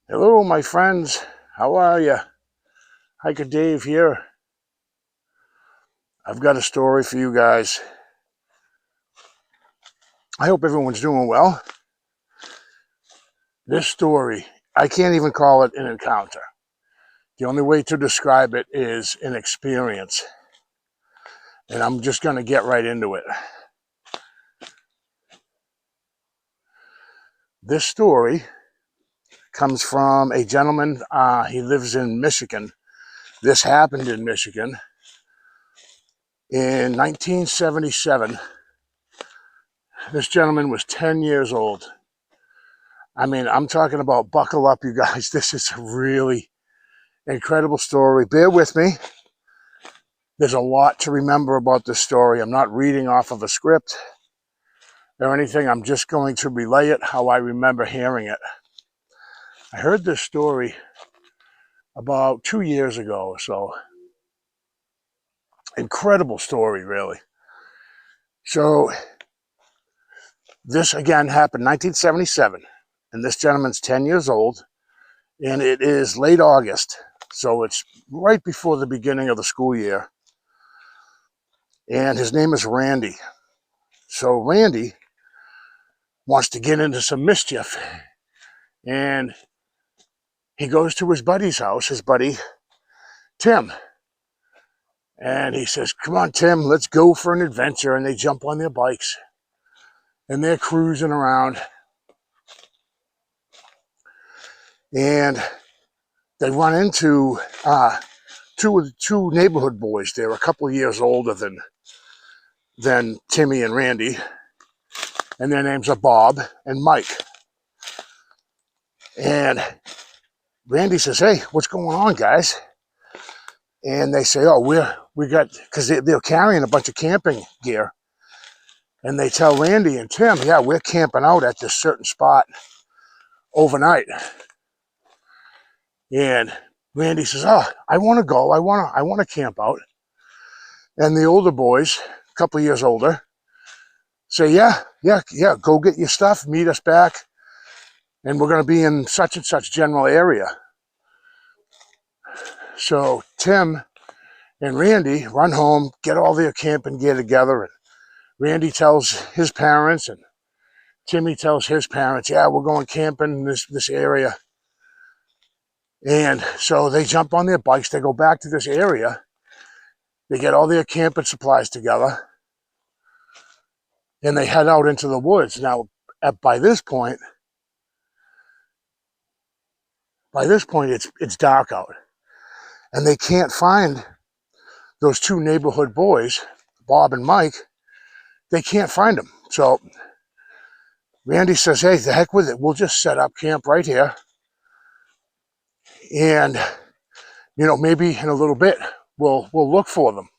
Hello, my friends. How are you? Hiker Dave here. I've got a story for you guys. I hope everyone's doing well. This story, I can't even call it an encounter. The only way to describe it is an experience. And I'm just going to get right into it. This story comes from a gentleman. He lives in Michigan. This happened in Michigan in 1977. This gentleman was 10 years old. I mean, I'm talking about buckle up, you guys. This is a really incredible story. Bear with me. There's a lot to remember about this story. I'm not reading off of a script or anything. I'm just going to relay it how I remember hearing it. I heard this story about 2 years ago or so. Incredible story, really. So this, again, happened in 1977. And this gentleman's 10 years old. And it is late August. So it's right before the beginning of the school year. And his name is Randy. So Randy wants to get into some mischief. And he goes to his buddy's house, his buddy Tim. And he says, come on, Tim, let's go for an adventure. And they jump on their bikes. And they're cruising around. And they run into two neighborhood boys. They're a couple of years older than Timmy and Randy. And their names are Bob and Mike. And Randy says, hey, what's going on, guys? And they say, oh, we got, because they're carrying a bunch of camping gear. And they tell Randy and Tim, yeah, we're camping out at this certain spot overnight. And Randy says, oh, I want to go. I want to camp out. And the older boys, a couple of years older, say, yeah, go get your stuff, meet us back. And we're going to be in such and such general area. So Tim and Randy run home, get all their camping gear together. And Randy tells his parents and Timmy tells his parents, yeah, we're going camping in this area. And so they jump on their bikes. They go back to this area. They get all their camping supplies together. And they head out into the woods. Now, by this point, it's dark out. And they can't find those two neighborhood boys, Bob and Mike. They can't find them. So Randy says, hey, the heck with it. We'll just set up camp right here. And, maybe in a little bit, we'll look for them.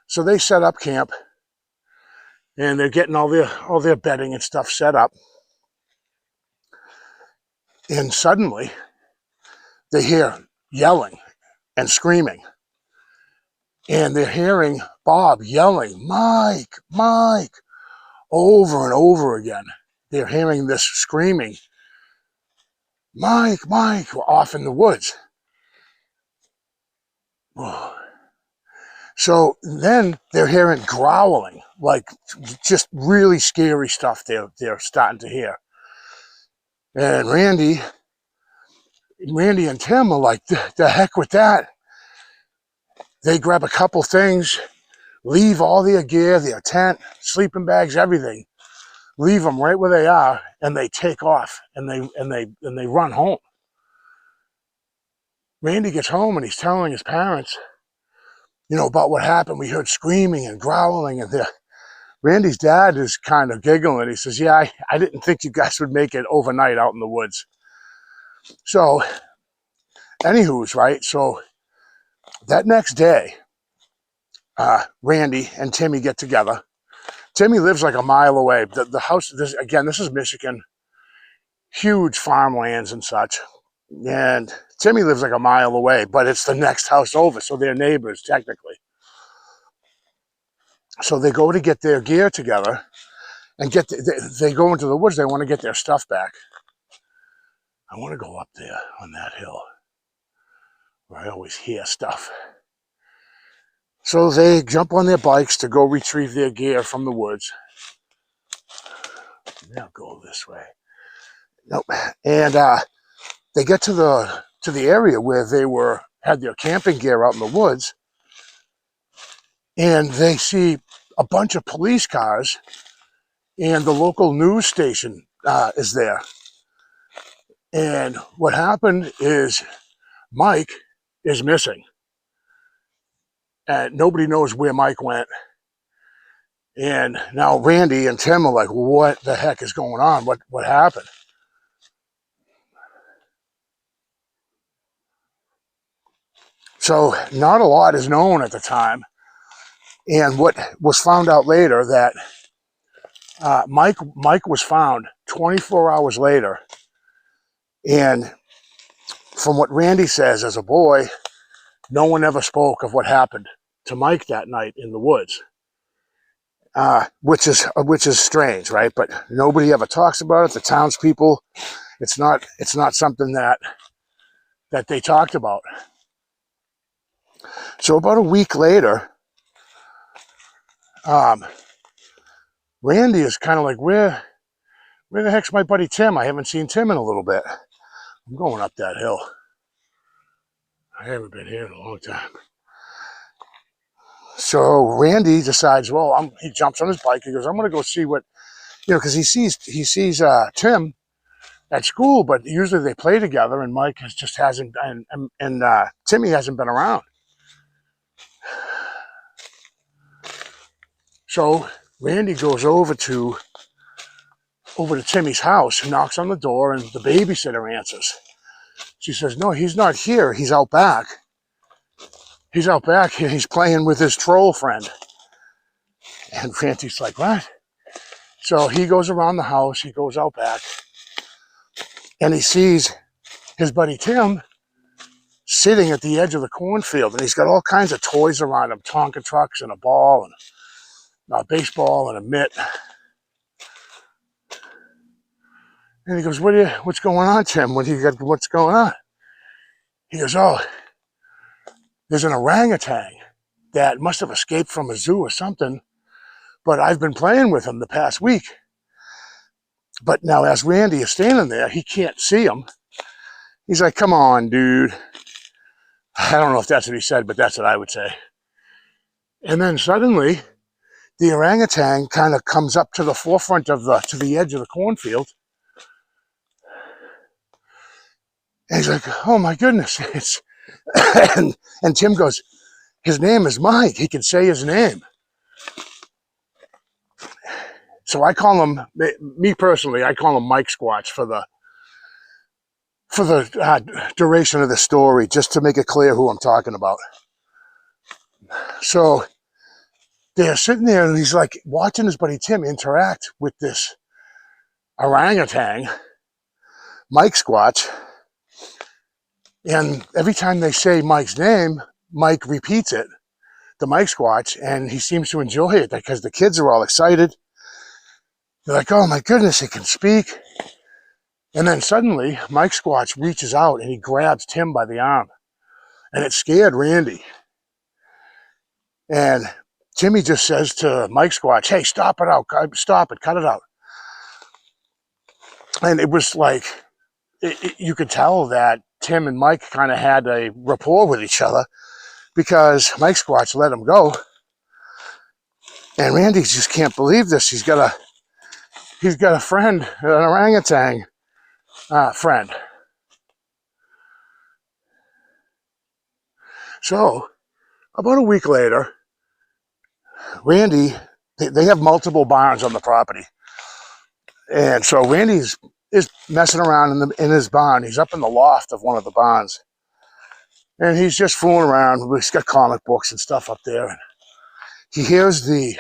So they set up camp. And they're getting all their bedding and stuff set up. And suddenly, they hear yelling and screaming. And they're hearing Bob yelling, Mike, Mike, over and over again. They're hearing this screaming, Mike, Mike, off in the woods. So then they're hearing growling, like just really scary stuff they're starting to hear. And Randy and Tim are like, the heck with that. They grab a couple things, leave all their gear, their tent, sleeping bags, everything, leave them right where they are, and they take off and they run home. Randy gets home and he's telling his parents, about what happened. We heard screaming and growling, and Randy's dad is kind of giggling. He says, yeah, I didn't think you guys would make it overnight out in the woods. So, anywho's, right? So that next day, Randy and Timmy get together. Timmy lives like a mile away. The house, this is Michigan, huge farmlands and such. And Timmy lives like a mile away, but it's the next house over, so they're neighbors technically. So they go to get their gear together and they go into the woods. They want to get their stuff back. I want to go up there on that hill where I always hear stuff. So they jump on their bikes to go retrieve their gear from the woods. Now go this way. Nope. And they get to the area where they had their camping gear out in the woods, and they see a bunch of police cars, and the local news station is there. And what happened is Mike is missing, and nobody knows where Mike went. And now Randy and Tim are like, what the heck is going on? What happened? So not a lot is known at the time. And what was found out later, that Mike was found 24 hours later. And from what Randy says, as a boy, no one ever spoke of what happened to Mike that night in the woods, which is strange, right? But nobody ever talks about it. The townspeople, it's not something that they talked about. So about a week later, Randy is kind of like, where the heck's my buddy Tim? I haven't seen Tim in a little bit. I'm going up that hill. I haven't been here in a long time. So Randy decides, well, he jumps on his bike. He goes, I'm going to go see what, because he sees Tim at school, but usually they play together, and Mike hasn't, and Timmy hasn't been around. So Randy goes over to Timmy's house, knocks on the door, and the babysitter answers. She says, no, he's not here. He's out back. He's out back, and he's playing with his troll friend. And Randy's like, what? So he goes around the house. He goes out back, and he sees his buddy Tim sitting at the edge of the cornfield, and he's got all kinds of toys around him, Tonka trucks and a ball and a baseball and a mitt. And he goes, what's going on, Tim? What's going on? He goes, oh, there's an orangutan that must have escaped from a zoo or something, but I've been playing with him the past week. But now as Randy is standing there, he can't see him. He's like, come on, dude. I don't know if that's what he said, but that's what I would say. And then suddenly, the orangutan kind of comes up to the forefront to the edge of the cornfield. And he's like, oh my goodness. And Tim goes, his name is Mike. He can say his name. So I call him, me personally, I call him Mike Squatch for the duration of the story, just to make it clear who I'm talking about. So they're sitting there, and he's like watching his buddy Tim interact with this orangutan, Mike Squatch. And every time they say Mike's name, Mike repeats it, the Mike Squatch, and he seems to enjoy it because the kids are all excited. They're like, oh my goodness, he can speak. And then suddenly, Mike Squatch reaches out and he grabs Tim by the arm. And it scared Randy. And Timmy just says to Mike Squatch, hey, stop it out, stop it, cut it out. And it was like, you could tell that Tim and Mike kind of had a rapport with each other, because Mike Squatch let him go. And Randy just can't believe this. He's got a friend, an orangutan friend. So about a week later, Randy, they have multiple barns on the property. And so Randy's is messing around in his barn. He's up in the loft of one of the barns. And he's just fooling around. He's got comic books and stuff up there. And he hears the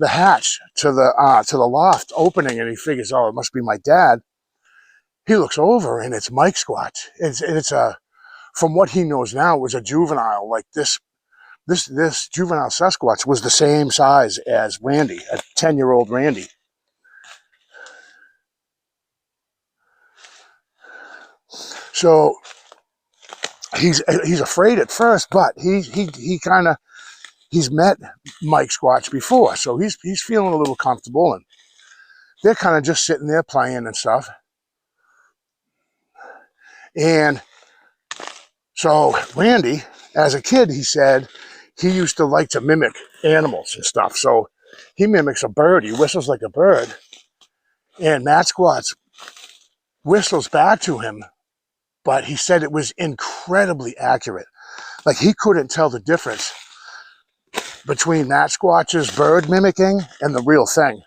hatch to the loft opening, and he figures, oh, it must be my dad. He looks over, and it's Mike Squatch. It's from what he knows now, it was a juvenile. Like this juvenile Sasquatch was the same size as Randy, a 10-year-old Randy. So he's afraid at first, but he's met Mike Squatch before, so he's feeling a little comfortable, and they're kind of just sitting there playing and stuff. And so Randy, as a kid, he said he used to like to mimic animals and stuff. So he mimics a bird. He whistles like a bird. And Matt Squatch whistles back to him, but he said it was incredibly accurate. Like, he couldn't tell the difference between Matt Squatch's bird mimicking and the real thing.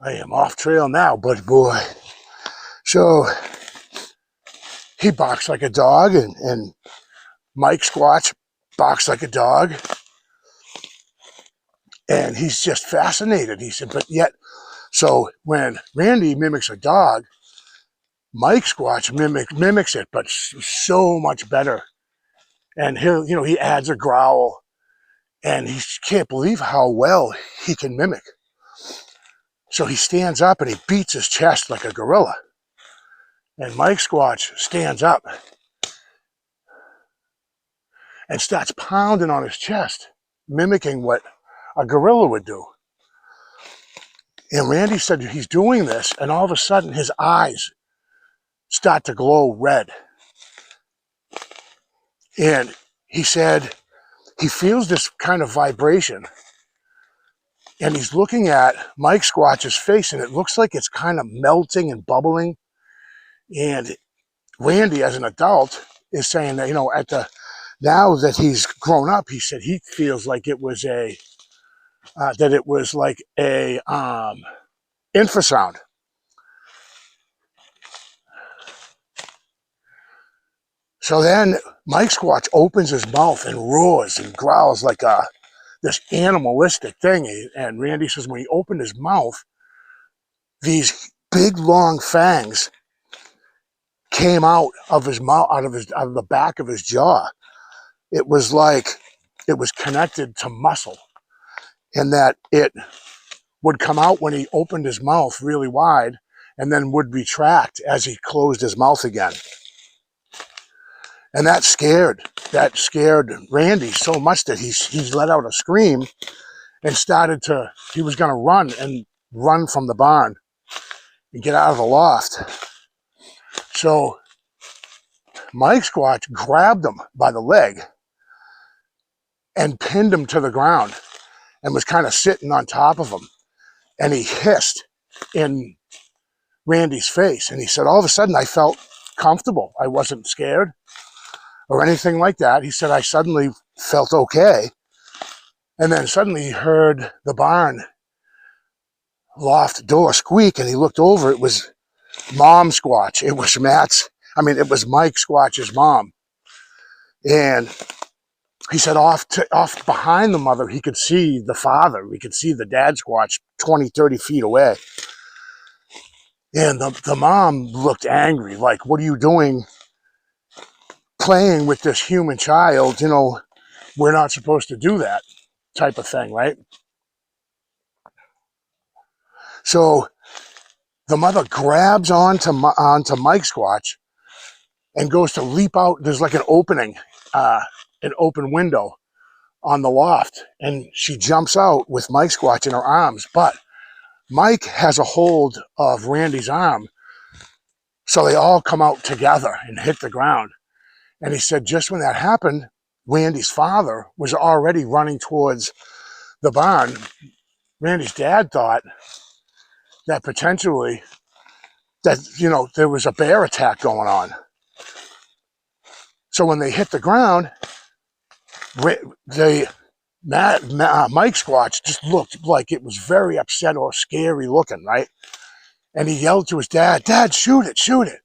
I am off trail now, but boy. So he barks like a dog, and Mike Squatch barks like a dog. And he's just fascinated. He said, but yet, so when Randy mimics a dog, Mike Squatch mimics it, but so much better. And he adds a growl, and he can't believe how well he can mimic. So he stands up and he beats his chest like a gorilla. And Mike Squatch stands up and starts pounding on his chest, mimicking what a gorilla would do. And Randy said he's doing this, and all of a sudden his eyes start to glow red. And he said he feels this kind of vibration, and he's looking at Mike Squatch's face, and it looks like it's kind of melting and bubbling. And Randy, as an adult, is saying that, now that he's grown up, he said he feels like it was like a infrasound. So then Mike Squatch opens his mouth and roars and growls like this animalistic thing. And Randy says when he opened his mouth, these big long fangs came out of his mouth, out of the back of his jaw. It was like it was connected to muscle, and that it would come out when he opened his mouth really wide, and then would retract as he closed his mouth again. And that scared Randy so much that he let out a scream and he was going to run from the barn and get out of the loft. So Mike Squatch grabbed him by the leg and pinned him to the ground and was kind of sitting on top of him. And he hissed in Randy's face. And he said, all of a sudden I felt comfortable. I wasn't scared or anything like that. He said, I suddenly felt okay. And then suddenly he heard the barn loft door squeak, and he looked over. It was Mom Squatch. It was it was Mike Squatch's mom. And he said off behind the mother, he could see the father. We could see the dad Squatch 20, 30 feet away. And the mom looked angry, like, what are you doing playing with this human child? We're not supposed to do that type of thing, right? So the mother grabs onto Mike Squatch and goes to leap out. There's like an opening, an open window on the loft, and she jumps out with Mike Squatch in her arms, but Mike has a hold of Randy's arm, so they all come out together and hit the ground. And he said just when that happened, Randy's father was already running towards the barn. Randy's dad thought that potentially there was a bear attack going on. So when they hit the ground, Mike Squatch just looked like it was very upset or scary looking, right? And he yelled to his dad, "Dad, shoot it, shoot it."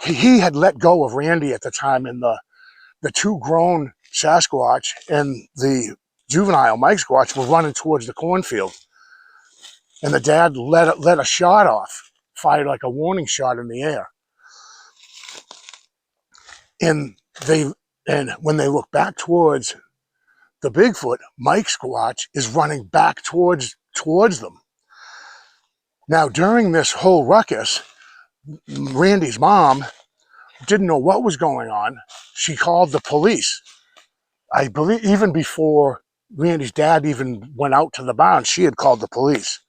He had let go of Randy at the time, and the two grown Sasquatch and the juvenile Mike Squatch were running towards the cornfield. And the dad let a shot off, fired like a warning shot in the air. And when they look back towards the Bigfoot, Mike Squatch is running back towards them. Now, during this whole ruckus, Randy's mom didn't know what was going on. She called the police. I believe even before Randy's dad even went out to the barn, she had called the police.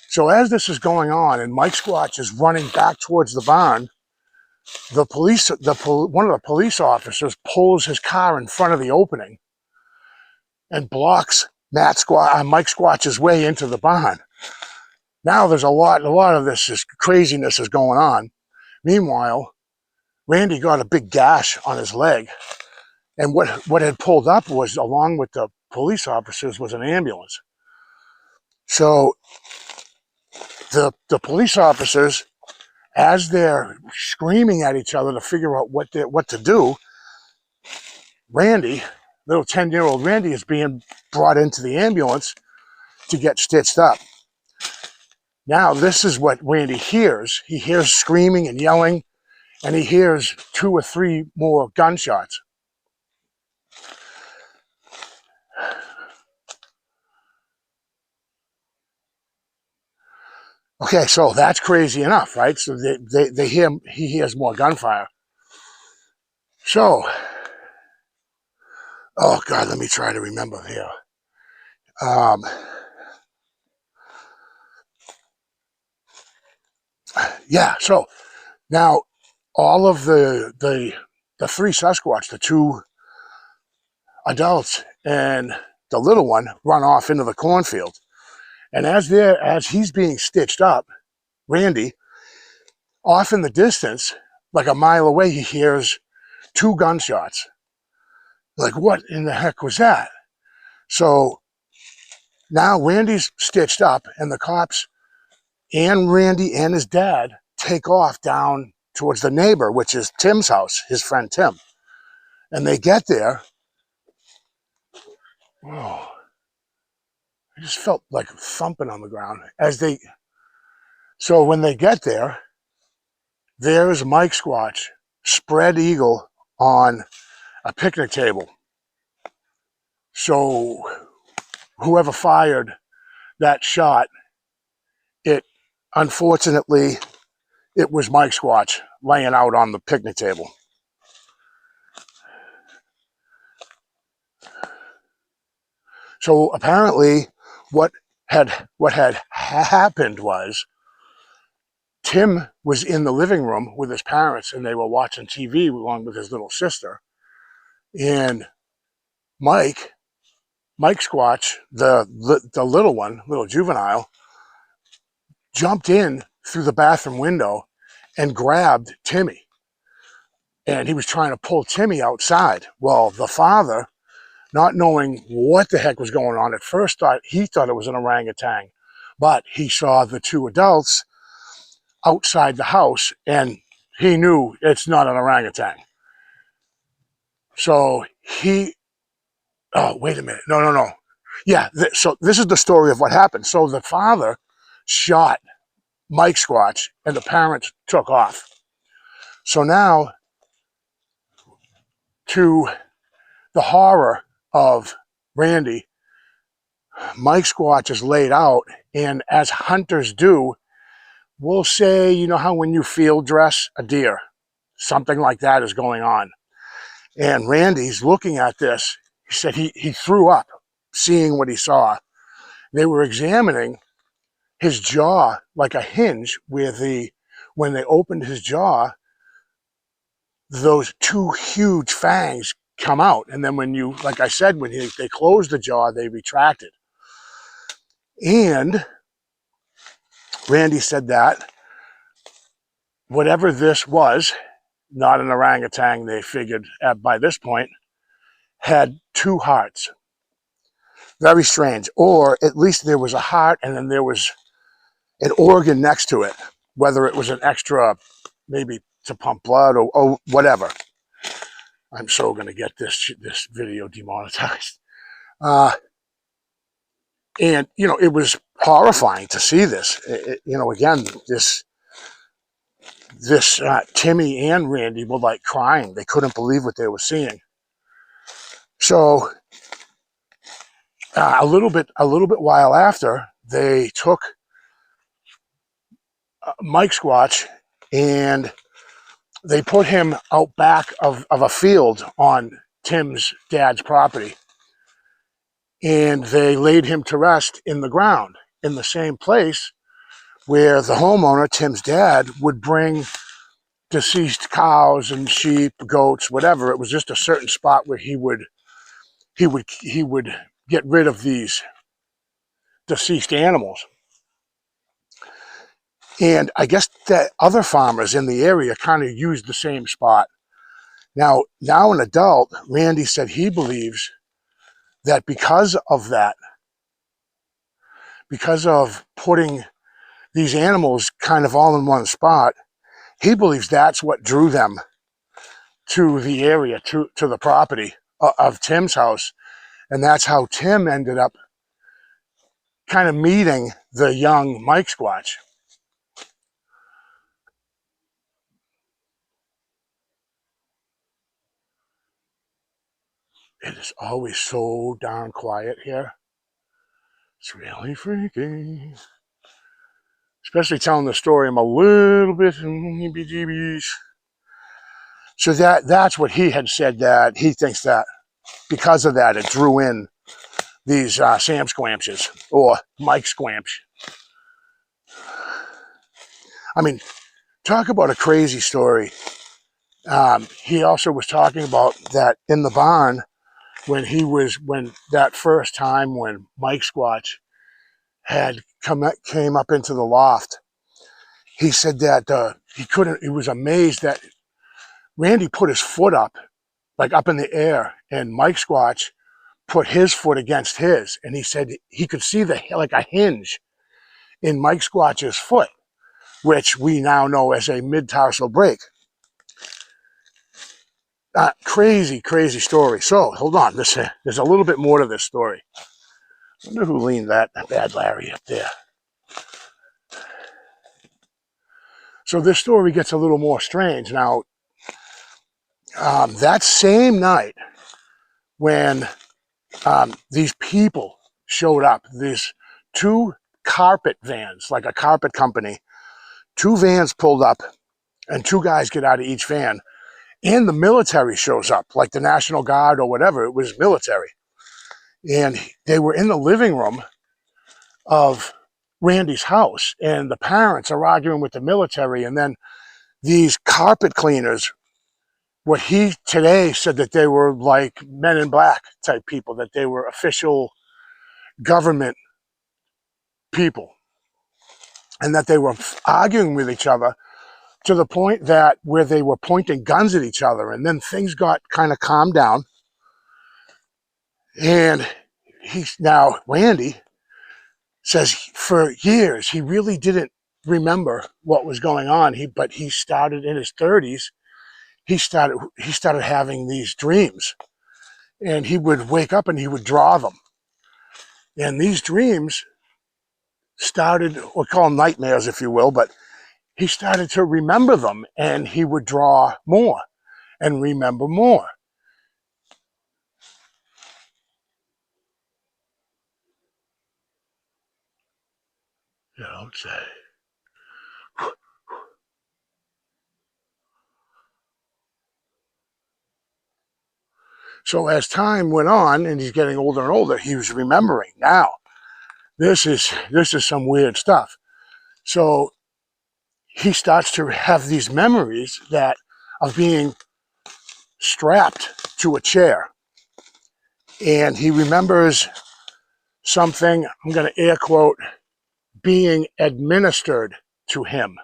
So as this is going on and Mike Squatch is running back towards the barn, one of the police officers pulls his car in front of the opening and blocks Mike Squatch's way into the barn. Now there's a lot of this craziness is going on. Meanwhile, Randy got a big gash on his leg, and what had pulled up was, along with the police officers, was an ambulance. So the police officers, as they're screaming at each other to figure out what to do, Randy, little 10-year-old Randy, is being brought into the ambulance to get stitched up. Now, this is what Randy hears. He hears screaming and yelling, and he hears 2 or 3 more gunshots. Okay, so that's crazy enough, right? So he hears more gunfire. So, oh God, let me try to remember here. Yeah, so now all of the 3 Sasquatch, the 2 adults and the little one, run off into the cornfield. And as he's being stitched up, Randy, off in the distance, like a mile away, he hears 2 gunshots. Like, what in the heck was that? So now Randy's stitched up, and the cops and Randy and his dad take off down towards the neighbor, which is Tim's house, his friend Tim. And they get there. Whoa. I just felt like thumping on the ground. So when they get there, there's Mike Squatch, spread eagle on a picnic table. So whoever fired that shot, unfortunately, it was Mike Squatch laying out on the picnic table. So apparently what had happened was Tim was in the living room with his parents, and they were watching TV along with his little sister. And Mike Squatch, the little one, little juvenile, jumped in through the bathroom window and grabbed Timmy. And he was trying to pull Timmy outside. Well, the father, not knowing what the heck was going on, at first he thought it was an orangutan, but he saw the 2 adults outside the house, and he knew it's not an orangutan. So oh, wait a minute. No. Yeah, so this is the story of what happened. So the father shot Mike Squatch, and the parents took off. So now, to the horror of Randy, Mike Squatch is laid out, and as hunters do, we'll say, you know how when you field dress a deer, something like that is going on. And Randy's looking at this. He said he threw up seeing what he saw. They were examining his jaw like a hinge, where when they opened his jaw, those 2 huge fangs come out. And then when you, like I said, when they closed the jaw, they retracted. And Randy said that whatever this was, not an orangutan, they figured by this point, had 2 hearts. Very strange. Or at least there was a heart, and then there was an organ next to it, whether it was an extra, maybe to pump blood or whatever. I'm so going to get this video demonetized. And, you know, it was horrifying to see this. You know, again, this Timmy and Randy were like crying. They couldn't believe what they were seeing. So a little bit while after, they took Mike Squatch and they put him out back of a field on Tim's dad's property. And they laid him to rest in the ground in the same place where the homeowner, Tim's dad, would bring deceased cows and sheep, goats, whatever. It was just a certain spot where he would get rid of these deceased animals. And I guess that other farmers in the area kind of used the same spot. Now an adult, Randy said he believes that because of that, because of putting these animals kind of all in one spot, he believes that's what drew them to the area, to the property of Tim's house. And that's how Tim ended up kind of meeting the young Mike Squatch. It is always so darn quiet here. It's really freaky. Especially telling the story, I'm a little bit heebie-jeebies. So that's what he had said, that he thinks that because of that, it drew in these Sam Squamches, or Mike Squamch. I mean, talk about a crazy story. He also was talking about that in the barn, when that first time when Mike Squatch had came up into the loft, he said that he was amazed that Randy put his foot up, like up in the air, and Mike Squatch put his foot against his, and he said he could see like a hinge in Mike Squatch's foot, which we now know as a mid-tarsal break. Crazy, crazy story. So, hold on. There's a little bit more to this story. I wonder who leaned that bad Larry up there. So this story gets a little more strange. Now, that same night when these people showed up, these two carpet vans, like a carpet company, two vans pulled up, and two guys get out of each van. And the military shows up, like the National Guard or whatever. It was military. And they were in the living room of Randy's house. And the parents are arguing with the military. And then these carpet cleaners, what he today said that they were like Men in Black type people, that they were official government people. And that they were arguing with each other to the point that where they were pointing guns at each other, and then things got kind of calmed down. And Randy says for years he really didn't remember what was going on. But he started in his 30s. He started having these dreams, and he would wake up and he would draw them. And these dreams started, or call them nightmares, if you will, but he started to remember them, and he would draw more and remember more. You don't say. So as time went on, and he's getting older and older, he was remembering. Now, this is some weird stuff. So he starts to have these memories of being strapped to a chair. And he remembers something, I'm going to air quote, being administered to him.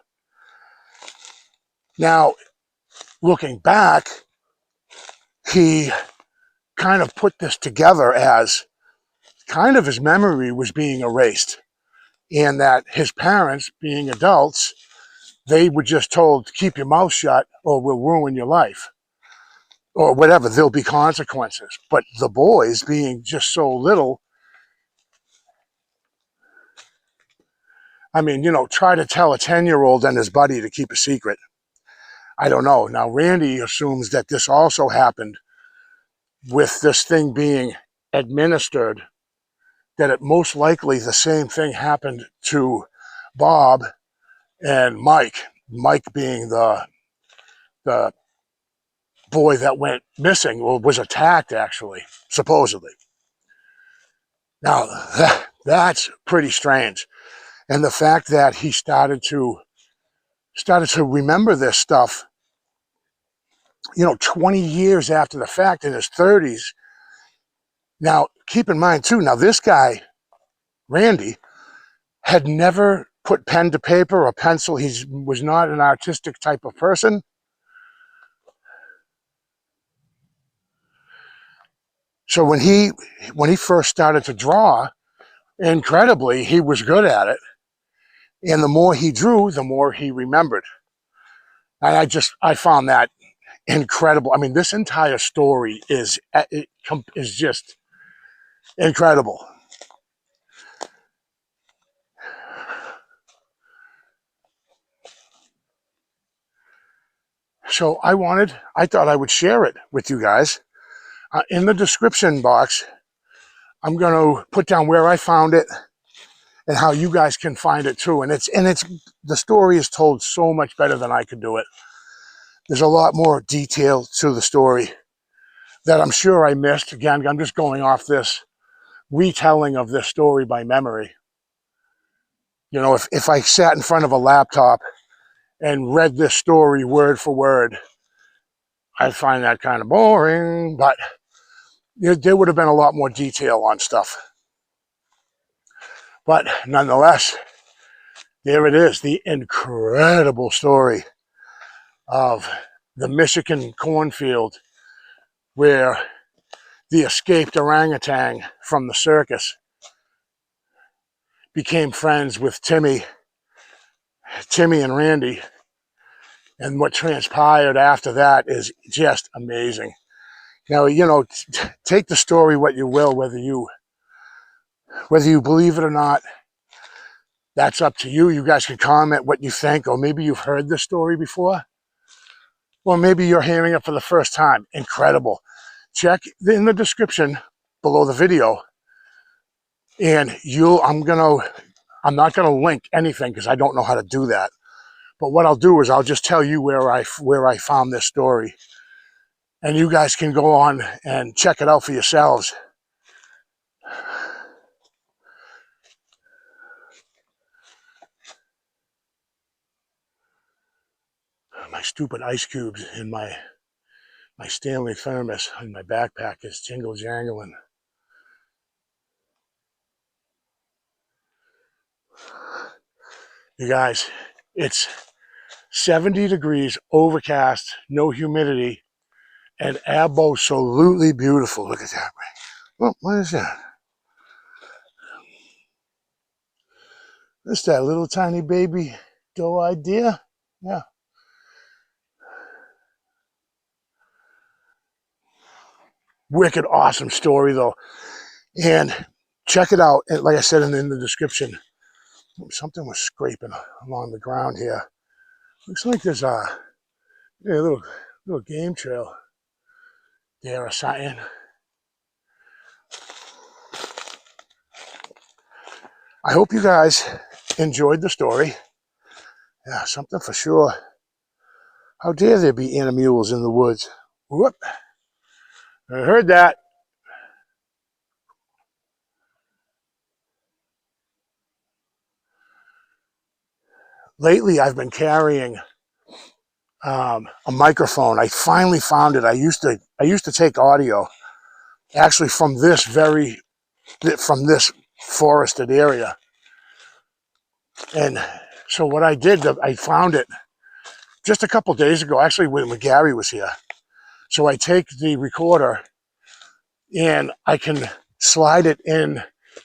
Now, looking back, he kind of put this together as kind of his memory was being erased, and that his parents, being adults, they were just told, keep your mouth shut or we'll ruin your life, or whatever, there'll be consequences. But the boys, being just so little, I mean, try to tell a 10-year-old and his buddy to keep a secret. I don't know. Now, Randy assumes that this also happened with this thing being administered, that it most likely the same thing happened to Bob and Mike. Mike being the boy that went missing, or was attacked actually, supposedly. Now, that's pretty strange. And the fact that he started to remember this stuff, 20 years after the fact, in his 30s. Now, keep in mind too, now this guy, Randy, had never put pen to paper or pencil. He was not an artistic type of person. So when he first started to draw, incredibly, he was good at it. And the more he drew, the more he remembered. And I found that incredible. I mean, this entire story is just incredible. So I thought I would share it with you guys. In the description box, I'm going to put down where I found it and how you guys can find it too. And the story is told so much better than I could do it. There's a lot more detail to the story that I'm sure I missed. Again, I'm just going off this retelling of this story by memory. If I sat in front of a laptop and read this story word for word, I'd find that kind of boring, but there would have been a lot more detail on stuff. But nonetheless, there it is, the incredible story of the Michigan cornfield where the escaped orangutan from the circus became friends with Timmy and Randy. And what transpired after that is just amazing. Now, take the story what you will, whether you believe it or not. That's up to you. You guys can comment what you think, or maybe you've heard this story before. Or maybe you're hearing it for the first time. Incredible. Check in the description below the video. And I'm not gonna link anything because I don't know how to do that. But what I'll do is I'll just tell you where I found this story. And you guys can go on and check it out for yourselves. My stupid ice cubes in my Stanley thermos in my backpack is jingle jangling. You guys, it's 70 degrees, overcast, no humidity, and absolutely beautiful. Look at that. Oh, what is that? Is that little tiny baby doe idea? Yeah. Wicked awesome story though. And check it out. And like I said in the description, something was scraping along the ground here. Looks like there's a little game trail there or something. I hope you guys enjoyed the story. Yeah, something for sure. How dare there be animals in the woods? Whoop. I heard that. Lately, I've been carrying a microphone. I finally found it. I used to take audio, actually from this forested area. And so what I did, I found it just a couple days ago, actually when Gary was here. So I take the recorder and I can slide it in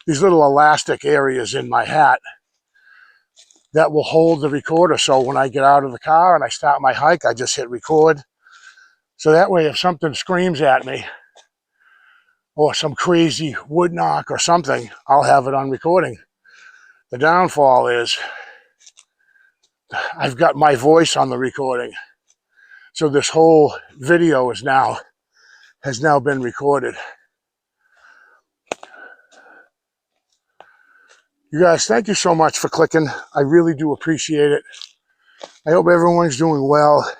these little elastic areas in my hat that will hold the recorder. So when I get out of the car and I start my hike, I just hit record. So that way if something screams at me or some crazy wood knock or something, I'll have it on recording. The downfall is I've got my voice on the recording. So this whole video has now been recorded. You guys, thank you so much for clicking. I really do appreciate it. I hope everyone's doing well.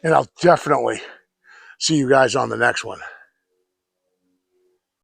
And I'll definitely see you guys on the next one.